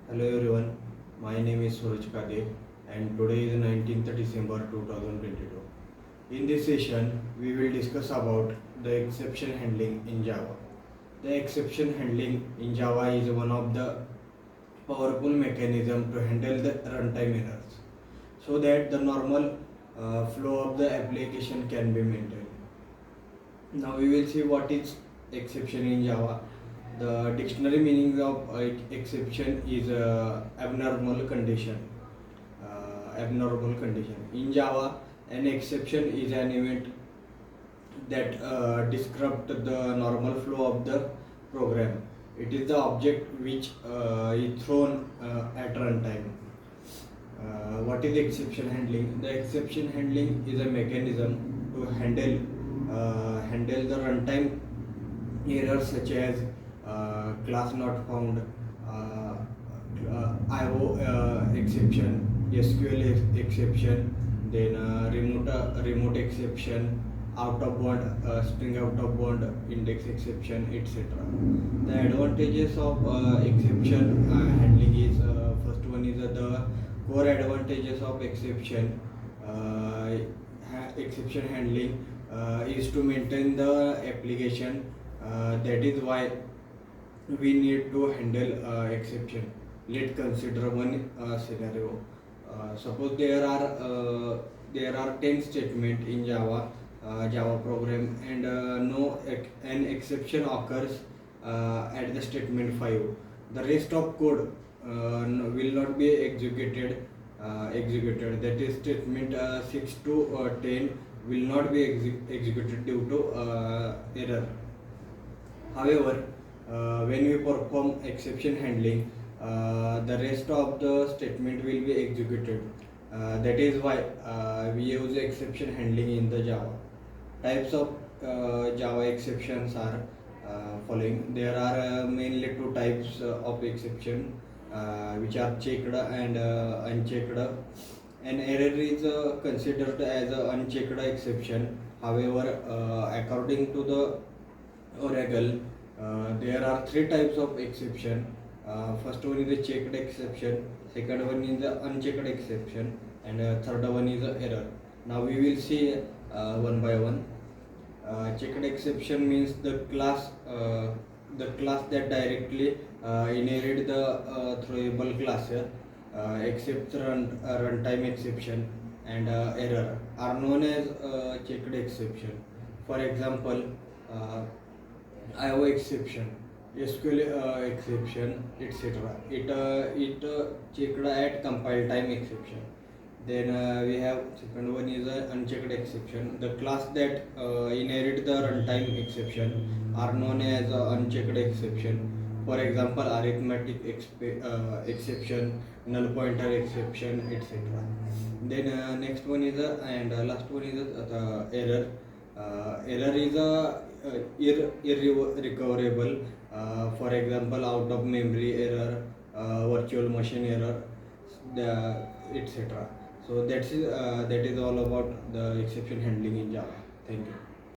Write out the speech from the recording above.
Hello everyone, my name is Suraj Kade and today is 19th December 2022. In this session, we will discuss about the exception handling in Java. The exception handling in Java is one of the powerful mechanism to handle the runtime errors so that the normal flow of the application can be maintained. Now we will see what is exception in Java. The dictionary meaning of exception is abnormal condition. Abnormal condition. In Java, an exception is an event that disrupt the normal flow of the program. It is the object which is thrown at runtime. What is exception handling? The exception handling is a mechanism to handle the runtime errors such as class not found, IO exception, SQL exception, then remote exception, out of bound string out of bound index exception, etc. The advantages of exception handling is first one is the core advantages of exception. Exception handling is to maintain the application. That is why we need to handle exception. Let's consider one scenario. Suppose there are 10 statement in Java program, and an exception occurs at the statement 5. The rest of code will not be executed. That is statement 6 to 10 will not be executed due to error. However, when we perform exception handling, the rest of the statement will be executed. That is why we use exception handling in the Java. Types of Java exceptions are following. There are mainly two types of exception, which are checked and unchecked. An error is considered as an unchecked exception. However, according to the Oracle, there are three types of exception. First one is the checked exception, second one is the unchecked exception, and third one is the error. Now we will see one by one. Checked exception means the class that directly inherit the throwable class, except runtime exception and error are known as checked exception. For example, IO exception, SQL exception, etc. It checked at compile time exception. Then we have second one is unchecked exception. The class that inherit the runtime exception are known as unchecked exception. For example, arithmetic exception, null pointer exception, etc. Then next one is and last one is error. Error is irrecoverable. For example, out of memory error, virtual machine error, etc. So that is all about the exception handling in Java. Thank you.